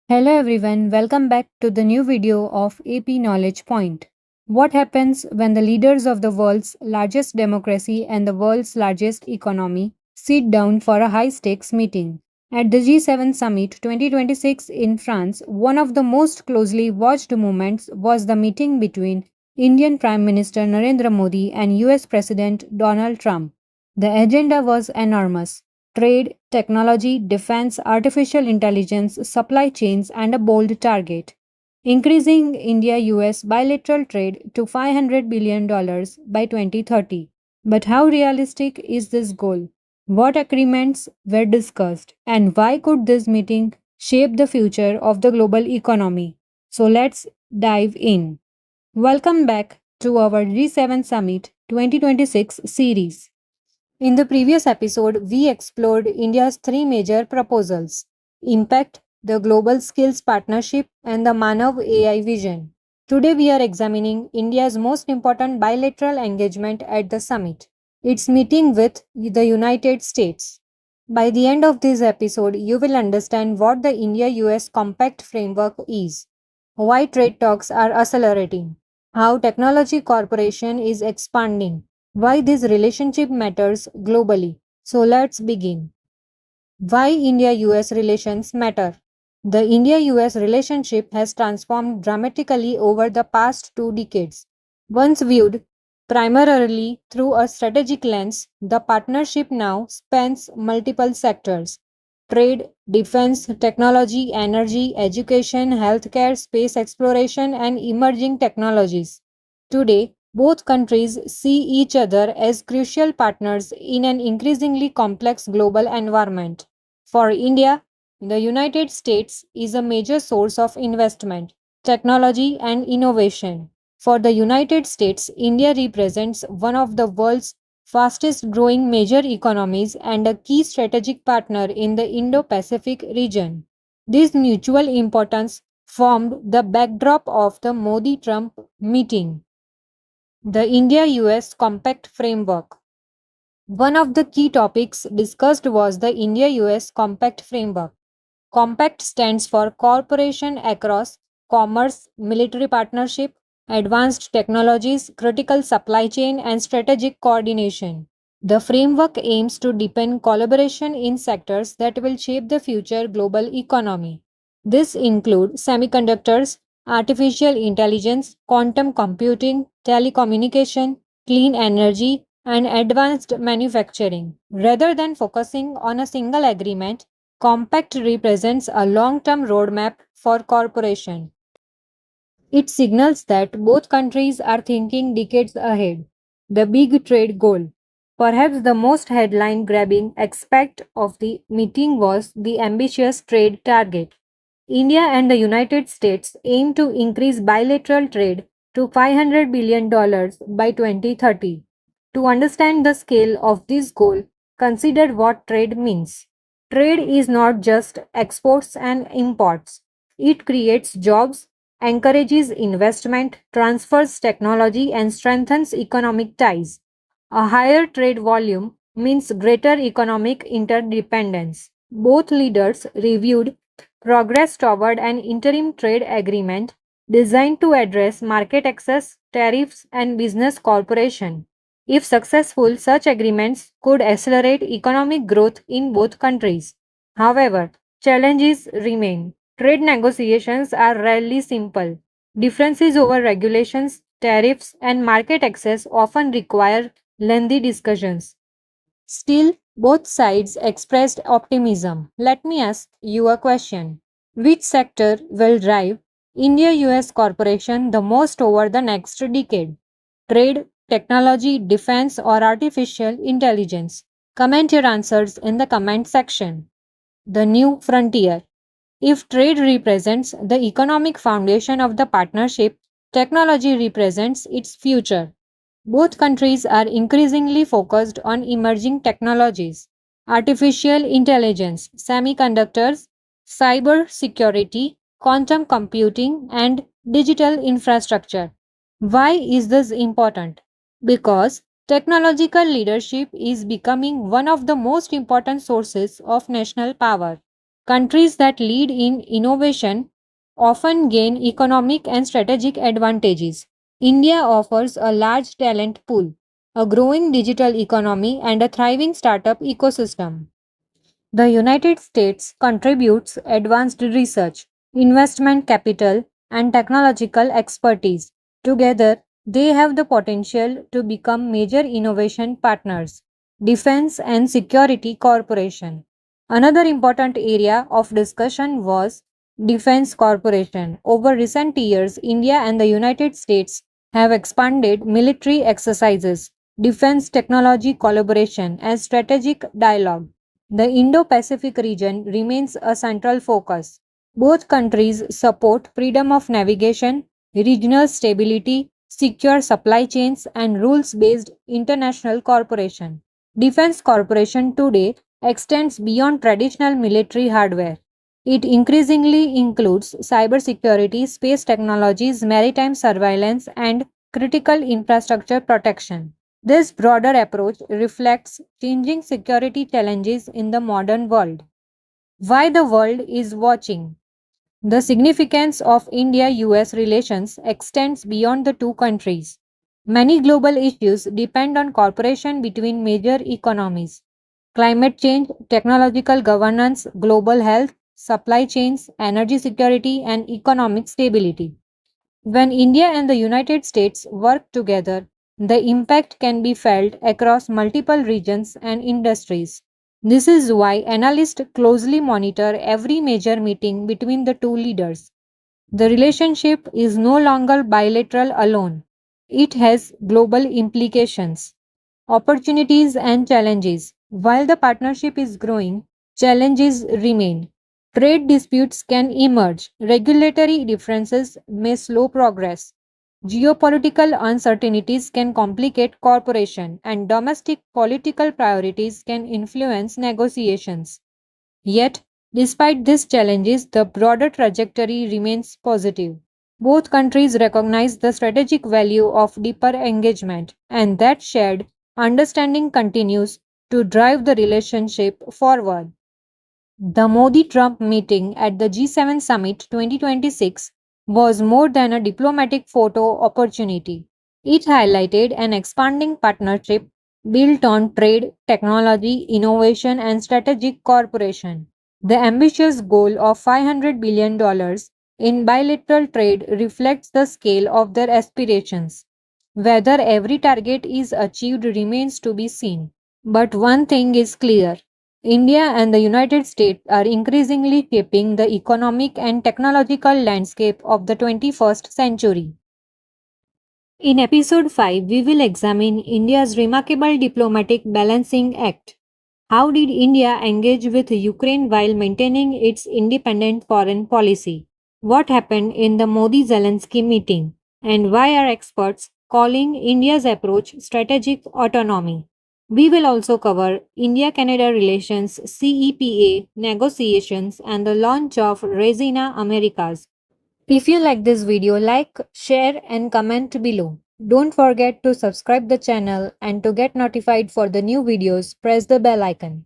Hello everyone, welcome back to the new video of AP Knowledge Point. What happens when the leaders of the world's largest democracy and the world's largest economy sit down for a high stakes meeting? At the G7 Summit 2026 in France, one of the most closely watched moments was the meeting between Indian Prime Minister Narendra Modi and US President Donald Trump. The agenda was enormous: trade, technology, defense, artificial intelligence, supply chains, and a bold target: increasing India US bilateral trade to $500 billion by 2030. But how realistic is this goal? What agreements were discussed? And why could this meeting shape the future of the global economy? So let's dive in. Welcome back to our G7 Summit 2026 series. In the previous episode, we explored India's three major proposals: Impact, the Global Skills Partnership, and the Manav AI Vision. Today, we are examining India's most important bilateral engagement at the summit, its meeting with the United States. By the end of this episode, you will understand what the India US Compact Framework is, why trade talks are accelerating, how technology cooperation is expanding, why this relationship matters globally. So let's begin. Why India US relations matter? The India US relationship has transformed dramatically over the past 2 decades. Once viewed primarily through a strategic lens, the partnership now spans multiple sectors: trade, defense, technology, energy, education, healthcare, space exploration, and emerging technologies. Today, both countries see each other as crucial partners in an increasingly complex global environment. For India, the United States is a major source of investment, technology, and innovation. For the United States, India represents one of the world's fastest growing major economies and a key strategic partner in the Indo Pacific region. This mutual importance formed the backdrop of the Modi Trump meeting. The India US Compact Framework. One of the key topics discussed was the India US Compact Framework. Compact stands for Cooperation Across Commerce, Military Partnership, Advanced Technologies, Critical Supply Chain, and Strategic Coordination. The framework aims to deepen collaboration in sectors that will shape the future global economy. This includes semiconductors, artificial intelligence, quantum computing, telecommunication, clean energy, and advanced manufacturing. Rather than focusing on a single agreement, Compact represents a long term roadmap for cooperation. It signals that both countries are thinking decades ahead. The big trade goal. Perhaps the most headline grabbing aspect of the meeting was the ambitious trade target. India and the United States aim to increase bilateral trade to $500 billion by 2030. To understand the scale of this goal, consider what trade means. Trade is not just exports and imports, it creates jobs, encourages investment, transfers technology, and strengthens economic ties. A higher trade volume means greater economic interdependence. Both leaders reviewed progress toward an interim trade agreement designed to address market access, tariffs, and business cooperation. If successful, such agreements could accelerate economic growth in both countries. However, challenges remain. Trade negotiations are rarely simple. Differences over regulations, tariffs, and market access often require lengthy discussions. Still, both sides expressed optimism. Let me ask you a question. Which sector will drive India US corporation the most over the next decade? Trade, technology, defense, or artificial intelligence? Comment your answers in the comment section. The new frontier. If trade represents the economic foundation of the partnership, technology represents its future. Both countries are increasingly focused on emerging technologies: artificial intelligence, semiconductors, cyber security, quantum computing, and digital infrastructure. Why is this important? Because technological leadership is becoming one of the most important sources of national power. Countries that lead in innovation often gain economic and strategic advantages. India offers a large talent pool, a growing digital economy, and a thriving startup ecosystem. The United States contributes advanced research, investment capital, and technological expertise. Together, they have the potential to become major innovation partners. Defense and Security Corporation. Another important area of discussion was Defense Corporation. Over recent years, India and the United States have expanded military exercises, defense technology collaboration, and strategic dialogue. The Indo Pacific region remains a central focus. Both countries support freedom of navigation, regional stability, secure supply chains, and rules based international cooperation. Defense cooperation today extends beyond traditional military hardware. It increasingly includes cybersecurity, space technologies, maritime surveillance, and critical infrastructure protection. This broader approach reflects changing security challenges in the modern world. Why the world is watching. The significance of India US relations extends beyond the two countries. Many global issues depend on cooperation between major economies. Climate change, technological governance, global health, supply chains, energy security, and economic stability. When India and the United States work together, the impact can be felt across multiple regions and industries. This is why analysts closely monitor every major meeting between the two leaders. The relationship is no longer bilateral alone, it has global implications. Opportunities and challenges. While the partnership is growing, challenges remain. Trade disputes can emerge, regulatory differences may slow progress, geopolitical uncertainties can complicate cooperation, and domestic political priorities can influence negotiations. Yet, despite these challenges, the broader trajectory remains positive. Both countries recognize the strategic value of deeper engagement, and that shared understanding continues to drive the relationship forward. The Modi Trump meeting at the G7 Summit 2026 was more than a diplomatic photo opportunity. It highlighted an expanding partnership built on trade, technology, innovation, and strategic cooperation. The ambitious goal of $500 billion in bilateral trade reflects the scale of their aspirations. Whether every target is achieved remains to be seen. But one thing is clear. India and the United States are increasingly shaping the economic and technological landscape of the 21st century. In episode 5, we will examine India's remarkable diplomatic balancing act. How did India engage with Ukraine while maintaining its independent foreign policy? What happened in the Modi Zelensky meeting? And why are experts calling India's approach strategic autonomy? We will also cover India Canada relations, CEPA negotiations, and the launch of Resina Americas. If you like this video, like, share, and comment below. Don't forget to subscribe the channel, and to get notified for the new videos, press the bell icon.